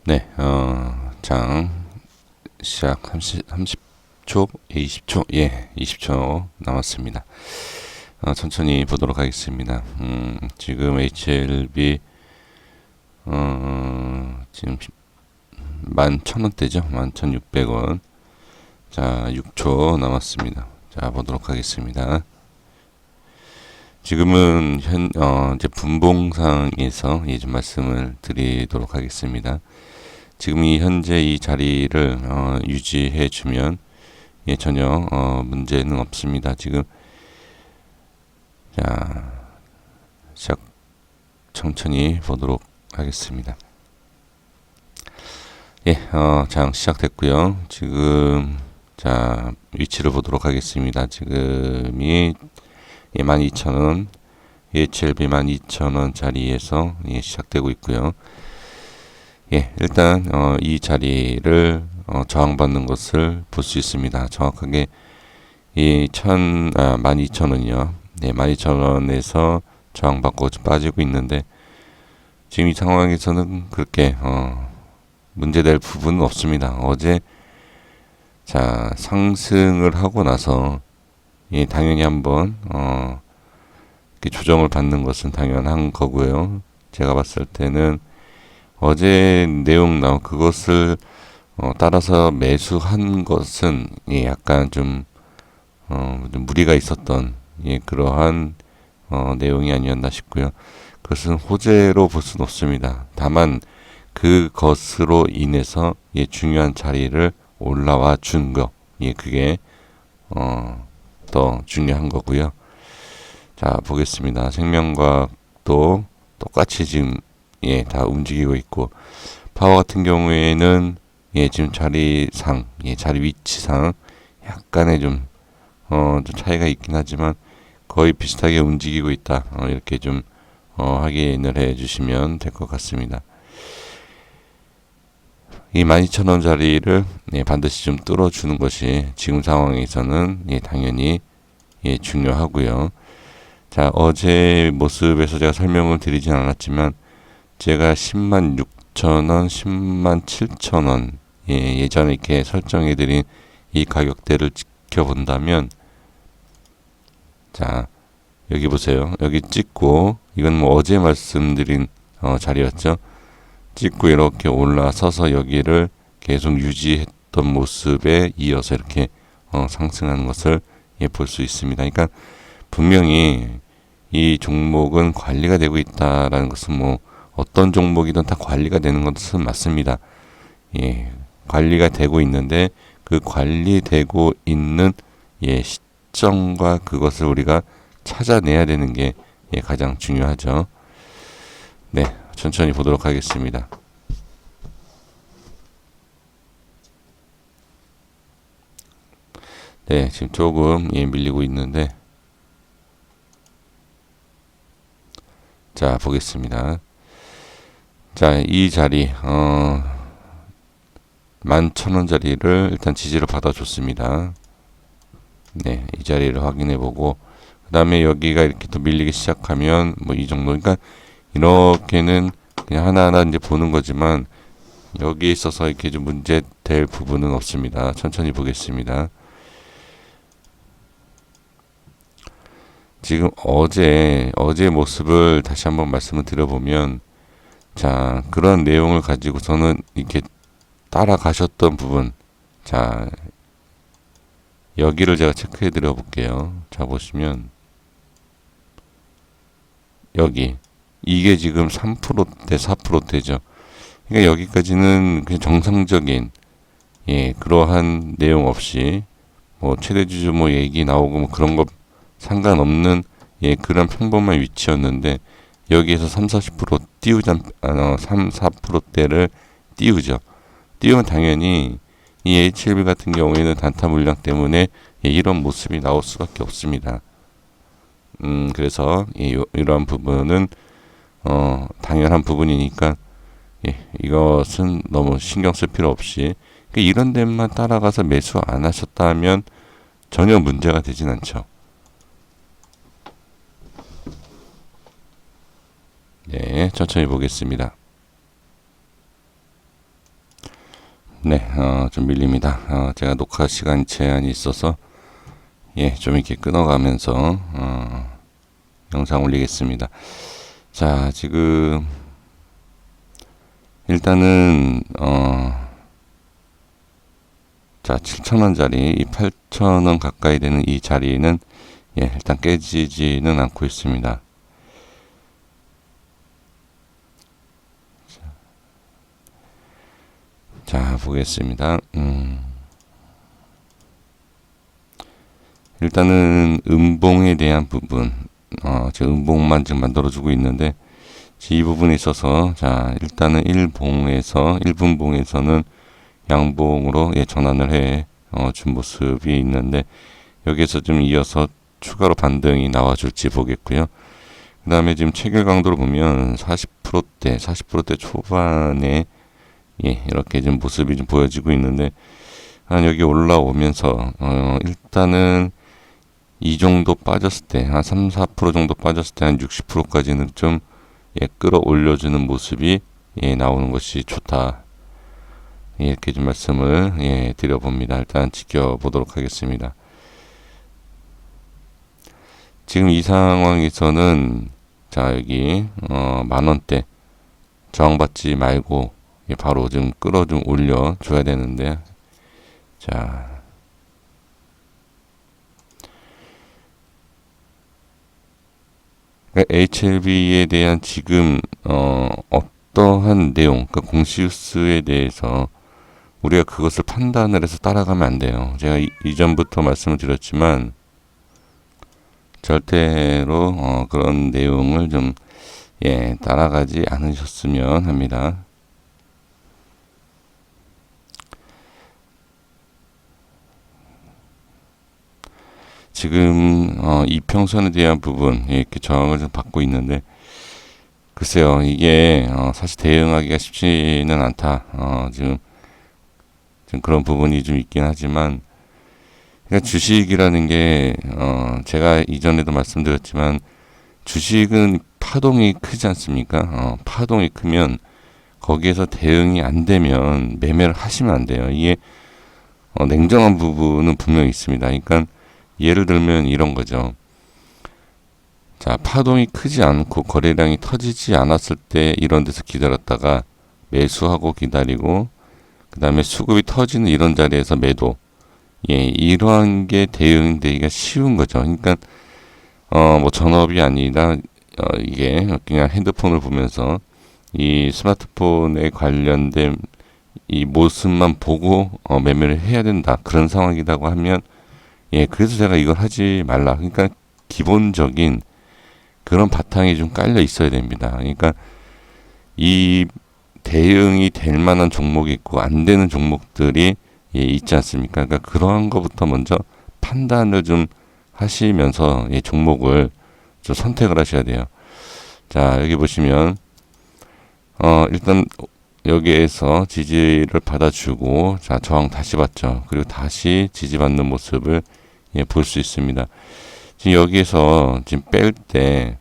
네, 장 시작 30초, 20초, 20초 남았습니다. 천천히 보도록 하겠습니다. 지금 HLB, 지금 11,000원대죠? 11,600원. 자, 6초 남았습니다. 자, 보도록 하겠습니다. 지금은 이제 분봉상에서 좀 말씀을 드리도록 하겠습니다. 지금 현재 이 자리를 유지해 주면 전혀 문제는 없습니다. 지금 자, 시작 천천히 보도록 하겠습니다. 장 시작됐고요. 지금 자, 위치를 보도록 하겠습니다. 지금이 12,000원, HLB 12,000원 자리에서 시작되고 있고요. 일단 이 자리를 저항받는 것을 볼 수 있습니다. 정확하게 이 12,000원이요. 네, 12,000원에서 저항받고 빠지고 있는데 지금 이 상황에서는 그렇게 문제될 부분은 없습니다. 어제 자, 상승을 하고 나서 당연히 한번 이렇게 조정을 받는 것은 당연한 거고요. 제가 봤을 때는 어제 내용 나온 그것을 따라서 매수한 것은 약간 좀 무리가 있었던 그러한 내용이 아니었나 싶고요. 그것은 호재로 볼 수는 없습니다. 다만 그것으로 인해서 중요한 자리를 올라와 준 거, 그게 더 중요한 거고요. 자, 보겠습니다. 생명과학도 똑같이 지금 다 움직이고 있고, 파워 같은 경우에는 지금 자리상, 자리 위치상 약간의 좀 차이가 있긴 하지만 거의 비슷하게 움직이고 있다. 이렇게 좀 확인을 해 주시면 될 것 같습니다. 이 12,000원 자리를 반드시 좀 뚫어주는 것이 지금 상황에서는 당연히 중요하고요. 자, 어제 모습에서 제가 설명을 드리진 않았지만 제가 10만 6천원, 10만 7천원 예전에 이렇게 설정해드린 이 가격대를 지켜본다면 자, 여기 보세요. 여기 찍고 이건 뭐 어제 말씀드린 자리였죠. 찍고 이렇게 올라서서 여기를 계속 유지했던 모습에 이어서 이렇게 상승하는 것을 볼 수 있습니다. 그러니까 분명히 이 종목은 관리가 되고 있다라는 것은 뭐 어떤 종목이든 다 관리가 되는 것은 맞습니다. 관리가 되고 있는데 그 관리되고 있는 시점과 그것을 우리가 찾아내야 되는 게 가장 중요하죠. 네, 천천히 보도록 하겠습니다. 네, 지금 조금 밀리고 있는데 자, 보겠습니다. 자, 이 자리 11,000원 자리를 일단 지지를 받아줬습니다. 네, 이 자리를 확인해보고 그 다음에 여기가 이렇게 또 밀리기 시작하면 뭐 이 정도, 그러니까 이렇게는 그냥 하나하나 이제 보는 거지만 여기에 있어서 이렇게 좀 문제 될 부분은 없습니다. 천천히 보겠습니다. 지금 어제 모습을 다시 한번 말씀을 드려보면 자, 그런 내용을 가지고서는 이렇게 따라가셨던 부분, 자, 여기를 제가 체크해 드려 볼게요. 자, 보시면 여기 이게 지금 3%대 4%대죠. 그러니까 여기까지는 그냥 정상적인 그러한 내용 없이 뭐 최대 주주 뭐 얘기 나오고 뭐 그런 거 상관없는 그런 평범한 위치였는데 여기에서 3, 40% 띄우자 3, 4%대를 띄우죠. 띄우면 당연히 이 HLB 같은 경우에는 단타 물량 때문에 이런 모습이 나올 수밖에 없습니다. 그래서 이러한 부분은 당연한 부분이니까 이것은 너무 신경 쓸 필요 없이 이런 데만 따라가서 매수 안 하셨다면 전혀 문제가 되진 않죠. 네, 천천히 보겠습니다. 네, 좀 밀립니다. 제가 녹화 시간 제한이 있어서, 예, 좀 이렇게 끊어가면서, 영상 올리겠습니다. 자, 지금, 일단은, 자, 7,000원짜리, 이 8,000원 가까이 되는 이 자리는, 예, 일단 깨지지는 않고 있습니다. 자, 보겠습니다. 일단은 음봉에 대한 부분, 제가 음봉만 지금 만들어주고 있는데, 이 부분에 있어서, 자, 일단은 1분봉에서는 양봉으로, 예, 전환을 준 모습이 있는데, 여기에서 좀 이어서 추가로 반등이 나와줄지 보겠고요. 그 다음에 지금 체결 강도를 보면 40%대 초반에, 예, 이렇게 좀 모습이 좀 보여지고 있는데, 한 여기 올라오면서, 일단은 이 정도 빠졌을 때, 한 3, 4% 정도 빠졌을 때 한 60%까지는 좀, 예, 끌어올려주는 모습이, 예, 나오는 것이 좋다. 예, 이렇게 좀 말씀을, 예, 드려봅니다. 일단 지켜보도록 하겠습니다. 지금 이 상황에서는, 자, 여기, 10,000원대 저항받지 말고, 예, 바로 좀 끌어 좀 올려줘야 되는데, 자, 그러니까 HLB에 대한 지금 어떠한 내용, 그러니까 공시우스에 대해서 우리가 그것을 판단을 해서 따라가면 안 돼요. 제가 이전부터 말씀을 드렸지만 절대로 그런 내용을 좀, 예, 따라가지 않으셨으면 합니다. 지금 이평선에 대한 부분, 예, 이렇게 저항을 좀 받고 있는데, 글쎄요, 이게 사실 대응하기가 쉽지는 않다. 지금 그런 부분이 좀 있긴 하지만, 그러니까 주식이라는 게 제가 이전에도 말씀드렸지만, 주식은 파동이 크지 않습니까? 파동이 크면 거기에서 대응이 안 되면 매매를 하시면 안 돼요. 이게 냉정한 부분은 분명히 있습니다. 그러니까 예를 들면 이런 거죠. 자, 파동이 크지 않고 거래량이 터지지 않았을 때 이런 데서 기다렸다가 매수하고 기다리고, 그 다음에 수급이 터지는 이런 자리에서 매도. 예, 이러한 게 대응되기가 쉬운 거죠. 그러니까 뭐 전업이 아니라 이게 그냥 핸드폰을 보면서 이 스마트폰에 관련된 이 모습만 보고 매매를 해야 된다, 그런 상황이라고 하면, 예, 그래서 제가 이걸 하지 말라. 그러니까 기본적인 그런 바탕이 좀 깔려 있어야 됩니다. 그러니까 이 대응이 될 만한 종목이 있고 안 되는 종목들이, 예, 있지 않습니까? 그러니까 그러한 것부터 먼저 판단을 좀 하시면서, 예, 종목을 좀 선택을 하셔야 돼요. 자, 여기 보시면 일단 여기에서 지지를 받아주고, 자, 저항 다시 받죠. 그리고 다시 지지받는 모습을, 예, 볼 수 있습니다. 지금 여기에서 지금 뺄 때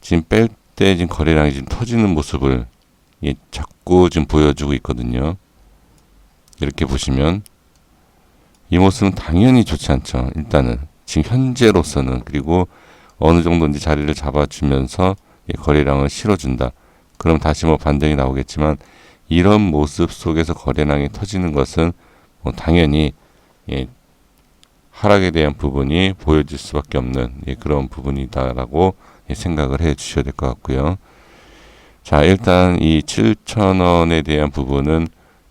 지금 거래량이 지금 터지는 모습을, 예, 자꾸 지금 보여주고 있거든요. 이렇게 보시면 이 모습은 당연히 좋지 않죠. 일단은 지금 현재로서는. 그리고 어느 정도 이제 자리를 잡아주면서, 예, 거래량을 실어준다. 그럼 다시 뭐 반등이 나오겠지만, 이런 모습 속에서 거래량이 터지는 것은 뭐 당연히, 예, 하락에 대한 부분이 보여질 수밖에 없는, 예, 그런 부분이다라고, 예, 생각을 해 주셔야 될 것 같고요. 자, 일단 이 7,000원에 대한 부분은,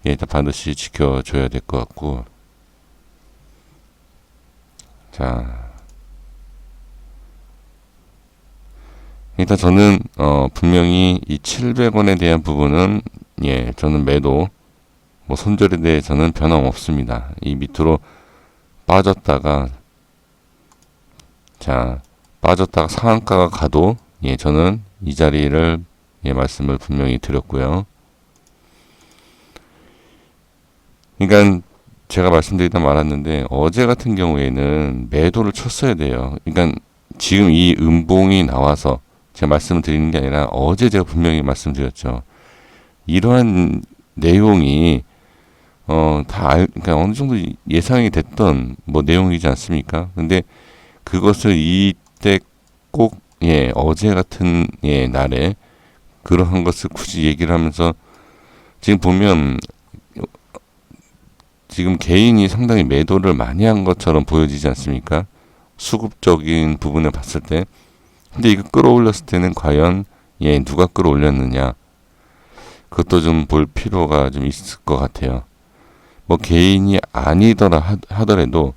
예, 일단 반드시 지켜줘야 될 것 같고, 자, 일단 저는 분명히 이 700원에 대한 부분은, 예, 저는 매도, 뭐 손절에 대해서는 변함없습니다. 이 밑으로 빠졌다가, 자, 빠졌다가 상한가가 가도, 예, 저는 이 자리를, 예, 말씀을 분명히 드렸고요. 그러니까 제가 말씀드리다 말았는데, 어제 같은 경우에는 매도를 쳤어야 돼요. 그러니까 지금 이 음봉이 나와서 제가 말씀을 드리는 게 아니라, 어제 제가 분명히 말씀드렸죠. 이러한 내용이 그러니까 어느 정도 예상이 됐던 뭐 내용이지 않습니까? 근데 그것을 이때 꼭, 예, 어제 같은, 예, 날에 그러한 것을 굳이 얘기를 하면서 지금 보면 지금 개인이 상당히 매도를 많이 한 것처럼 보여지지 않습니까? 수급적인 부분을 봤을 때. 근데 이거 끌어올렸을 때는 과연, 예, 누가 끌어올렸느냐. 그것도 좀 볼 필요가 좀 있을 것 같아요. 뭐 개인이 아니더라 하더라도,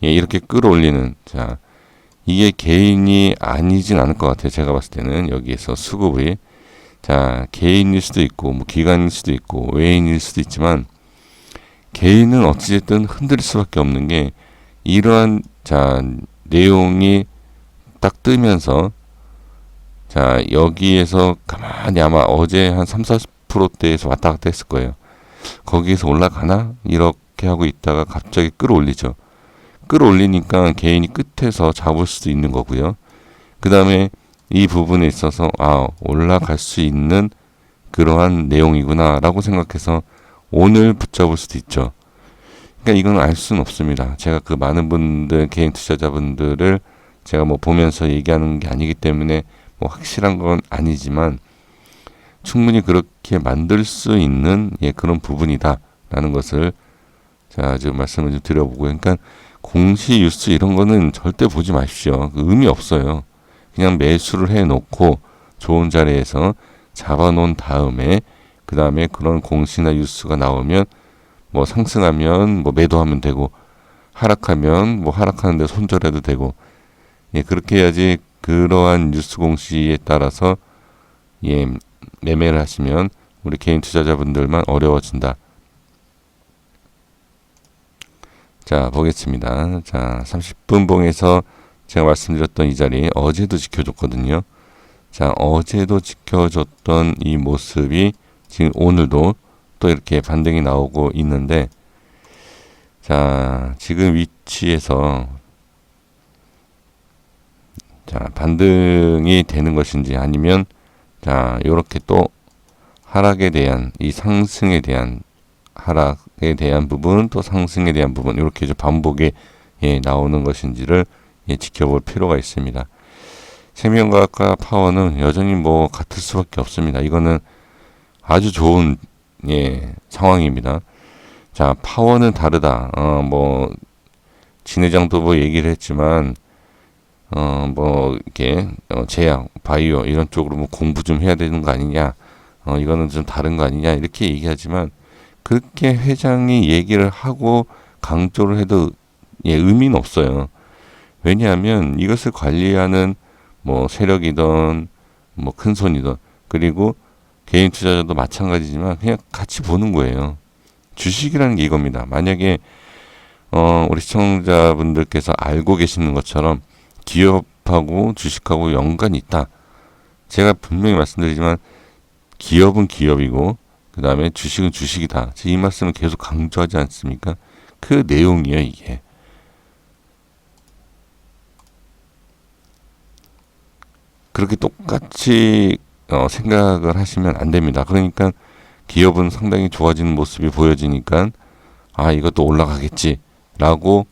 예, 이렇게 끌어올리는, 자, 이게 개인이 아니진 않을 것 같아요. 제가 봤을 때는 여기에서 수급이, 자, 개인일 수도 있고 뭐 기관일 수도 있고 외인일 수도 있지만 개인은 어찌됐든 흔들릴 수밖에 없는 게 이러한, 자, 내용이 딱 뜨면서, 자, 여기에서 가만히 아마 어제 한 3, 40%대에서 왔다 갔다 했을 거예요. 거기에서 올라가나? 이렇게 하고 있다가 갑자기 끌어올리죠. 끌어올리니까 개인이 끝에서 잡을 수도 있는 거고요. 그 다음에 이 부분에 있어서 올라갈 수 있는 그러한 내용이구나 라고 생각해서 오늘 붙잡을 수도 있죠. 그러니까 이건 알 수는 없습니다. 제가 그 많은 분들, 개인 투자자분들을 제가 뭐 보면서 얘기하는 게 아니기 때문에 뭐 확실한 건 아니지만 충분히 그렇게 만들 수 있는, 예, 그런 부분이다라는 것을 자, 지금 말씀을 좀 드려보고요. 그러니까 공시 뉴스 이런 거는 절대 보지 마십시오. 그 의미 없어요. 그냥 매수를 해놓고 좋은 자리에서 잡아놓은 다음에 그 다음에 그런 공시나 뉴스가 나오면 뭐 상승하면 뭐 매도하면 되고 하락하면 뭐 하락하는데 손절해도 되고, 예, 그렇게 해야지. 그러한 뉴스 공시에 따라서, 예, 매매를 하시면 우리 개인 투자자분들만 어려워진다. 자, 보겠습니다. 자, 30분 봉에서 제가 말씀드렸던 이 자리 어제도 지켜줬거든요. 자, 어제도 지켜줬던 이 모습이 지금 오늘도 또 이렇게 반등이 나오고 있는데, 자, 지금 위치에서, 자, 반등이 되는 것인지 아니면, 자, 요렇게 또 하락에 대한, 이 상승에 대한, 하락에 대한 부분, 또 상승에 대한 부분, 이렇게 좀 반복에, 예, 나오는 것인지를, 예, 지켜볼 필요가 있습니다. 생명과학과 파워는 여전히 뭐 같을 수밖에 없습니다. 이거는 아주 좋은, 예, 상황입니다. 자, 파워는 다르다. 뭐 진회장도 뭐 얘기를 했지만, 뭐 이렇게 제약, 바이오 이런 쪽으로 뭐 공부 좀 해야 되는 거 아니냐. 이거는 좀 다른 거 아니냐 이렇게 얘기하지만 그렇게 회장이 얘기를 하고 강조를 해도, 예, 의미는 없어요. 왜냐하면 이것을 관리하는 뭐 세력이든 뭐 큰손이든 그리고 개인 투자자도 마찬가지지만 그냥 같이 보는 거예요. 주식이라는 게 이겁니다. 만약에 우리 시청자분들께서 알고 계시는 것처럼 기업하고 주식하고 연관이 있다. 제가 분명히 말씀드리지만 기업은 기업이고 그 다음에 주식은 주식이다. 이 말씀을 계속 강조하지 않습니까? 그 내용이에요, 이게. 그렇게 똑같이 생각을 하시면 안 됩니다. 그러니까 기업은 상당히 좋아지는 모습이 보여지니까 이것도 올라가겠지라고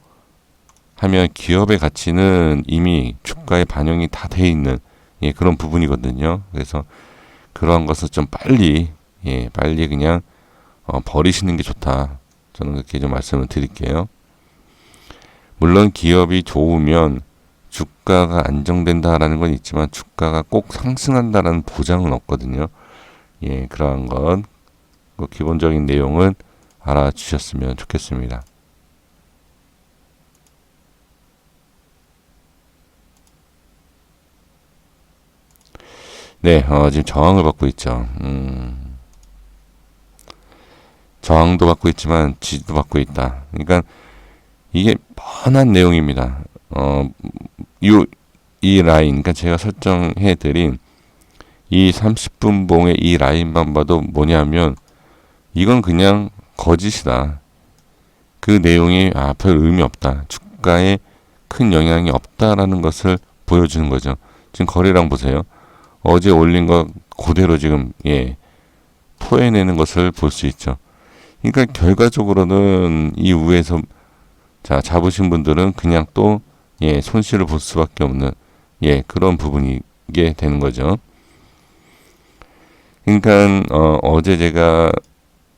하면 기업의 가치는 이미 주가에 반영이 다 돼 있는, 예, 그런 부분이거든요. 그래서 그러한 것을 좀 빨리, 예, 빨리 그냥 버리시는 게 좋다. 저는 그렇게 좀 말씀을 드릴게요. 물론 기업이 좋으면 주가가 안정된다라는 건 있지만 주가가 꼭 상승한다라는 보장은 없거든요. 예, 그러한 것, 그 기본적인 내용은 알아주셨으면 좋겠습니다. 네, 지금 저항을 받고 있죠. 저항도 받고 있지만 지지도 받고 있다. 그러니까 이게 뻔한 내용입니다. 이 라인, 그러니까 제가 설정해드린 이 30분 봉의 이 라인만 봐도 뭐냐면 이건 그냥 거짓이다. 그 내용이 별 의미 없다. 주가에 큰 영향이 없다라는 것을 보여주는 거죠. 지금 거래량 보세요. 어제 올린 거 그대로 지금, 예, 토해내는 것을 볼 수 있죠. 그러니까 결과적으로는 이 위에서 자 잡으신 분들은 그냥 또 예, 손실을 볼 수밖에 없는 예, 그런 부분이게 되는 거죠. 그러니까 어제 제가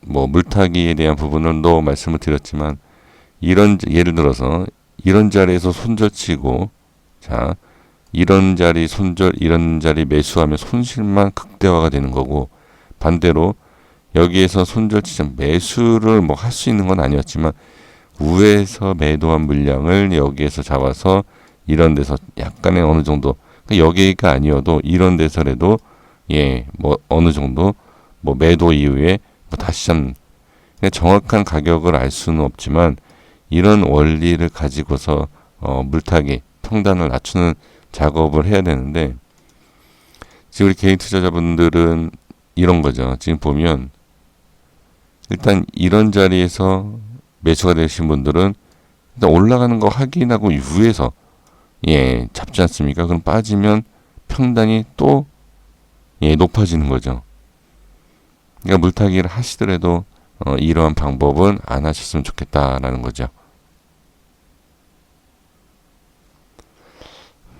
뭐 물타기에 대한 부분을 또 말씀을 드렸지만 이런 예를 들어서 이런 자리에서 손절치고 자 이런 자리 손절 이런 자리 매수하면 손실만 극대화가 되는 거고 반대로 여기에서 손절치자 매수를 뭐 할 수 있는 건 아니었지만 우에서 매도한 물량을 여기에서 잡아서 이런 데서 약간의 어느 정도 그러니까 여기가 아니어도 이런 데서라도 예 뭐 어느 정도 뭐 매도 이후에 뭐 다시 잡는 정확한 가격을 알 수는 없지만 이런 원리를 가지고서 물타기 평단을 낮추는 작업을 해야 되는데 지금 우리 개인 투자자분들은 이런 거죠. 지금 보면 일단 이런 자리에서 매수가 되신 분들은 일단 올라가는 거 확인하고 위에서 예 잡지 않습니까? 그럼 빠지면 평단이 또 예 높아지는 거죠. 그러니까 물타기를 하시더라도 이러한 방법은 안 하셨으면 좋겠다라는 거죠.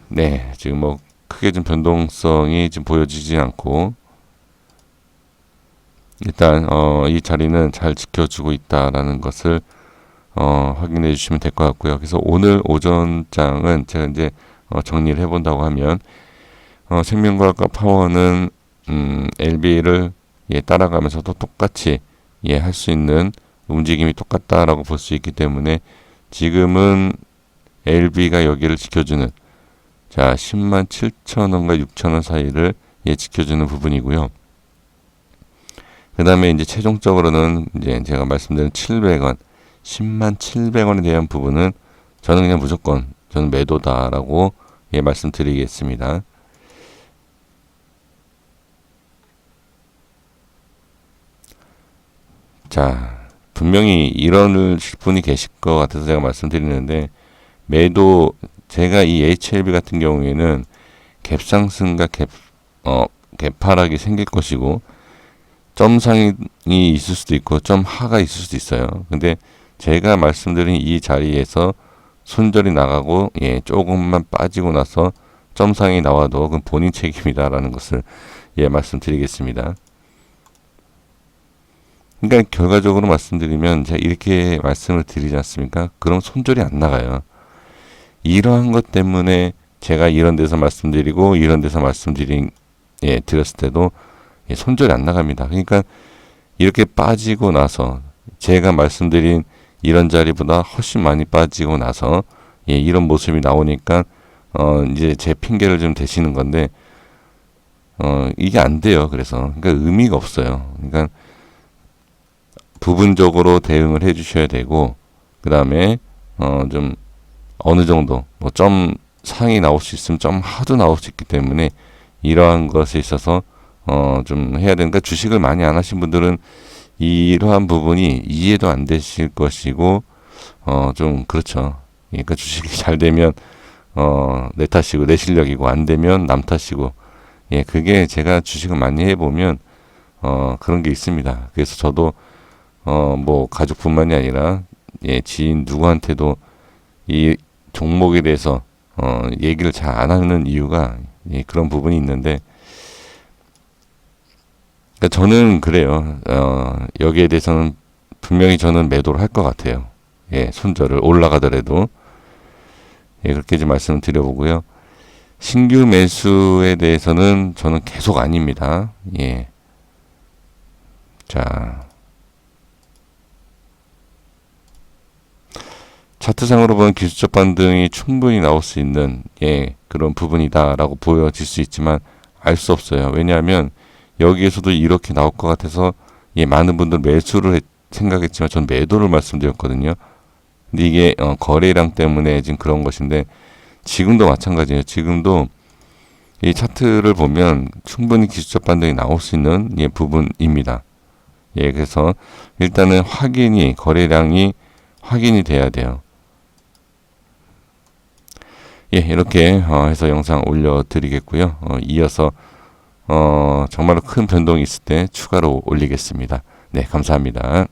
네, 지금 뭐 크게 좀 변동성이 지금 보여지지 않고 일단 이 자리는 잘 지켜주고 있다라는 것을 확인해 주시면 될 것 같고요. 그래서 오늘 오전장은 제가 이제 정리를 해본다고 하면 생명과학과 파워는 LB를 예, 따라가면서도 똑같이 예, 할 수 있는 움직임이 똑같다라고 볼 수 있기 때문에 지금은 LB가 여기를 지켜주는 자 10만 7천원과 6천원 사이를 예, 지켜주는 부분이고요. 그 다음에 이제 최종적으로는 이제 제가 말씀드린 700원 10만 700원에 대한 부분은 저는 그냥 무조건 저는 매도다라고 예, 말씀드리겠습니다. 자, 분명히 이런 분이 계실 것 같아서 제가 말씀드리는데 매도 제가 이 HLB 같은 경우에는 갭상승과 갭하락이 생길 것이고 점상이 있을 수도 있고 점하가 있을 수도 있어요. 근데 제가 말씀드린 이 자리에서 손절이 나가고 예, 조금만 빠지고 나서 점상이 나와도 그건 본인 책임이다라는 것을 예, 말씀드리겠습니다. 그러니까 결과적으로 말씀드리면 제가 이렇게 말씀을 드리지 않습니까? 그럼 손절이 안 나가요. 이러한 것 때문에 제가 이런 데서 말씀드리고 이런 데서 드렸을 때도 예, 손절이 안 나갑니다. 그러니까 이렇게 빠지고 나서 제가 말씀드린 이런 자리보다 훨씬 많이 빠지고 나서 예, 이런 모습이 나오니까 이제 제 핑계를 좀 대시는 건데 이게 안 돼요. 그래서 그러니까 의미가 없어요. 그러니까 부분적으로 대응을 해 주셔야 되고 그 다음에 좀 어느 정도 뭐 점 상이 나올 수 있으면 점 하도 나올 수 있기 때문에 이러한 것에 있어서 좀 해야 되니까 주식을 많이 안 하신 분들은 이러한 부분이 이해도 안 되실 것이고 좀 그렇죠. 그러니까 주식이 잘 되면 내 탓이고 내 실력이고 안 되면 남 탓이고 예 그게 제가 주식을 많이 해보면 그런 게 있습니다. 그래서 저도 뭐 가족뿐만이 아니라 예 지인 누구한테도 이 종목에 대해서 얘기를 잘 안 하는 이유가 예, 그런 부분이 있는데 그러니까 저는 그래요. 여기에 대해서는 분명히 저는 매도를 할 것 같아요. 예, 손절을 올라가더라도 예, 그렇게 좀 말씀을 드려보고요. 신규 매수에 대해서는 저는 계속 아닙니다. 예. 자. 차트상으로 보면 기술적 반등이 충분히 나올 수 있는 예, 그런 부분이다라고 보여질 수 있지만 알 수 없어요. 왜냐하면 여기에서도 이렇게 나올 것 같아서 예, 많은 분들 매수를 생각했지만 전 매도를 말씀드렸거든요. 근데 이게 거래량 때문에 지금 그런 것인데 지금도 마찬가지예요. 지금도 이 차트를 보면 충분히 기술적 반등이 나올 수 있는 예, 부분입니다. 예, 그래서 일단은 거래량이 확인이 돼야 돼요. 예, 이렇게 해서 영상 올려드리겠고요. 이어서 정말로 큰 변동이 있을 때 추가로 올리겠습니다. 네, 감사합니다.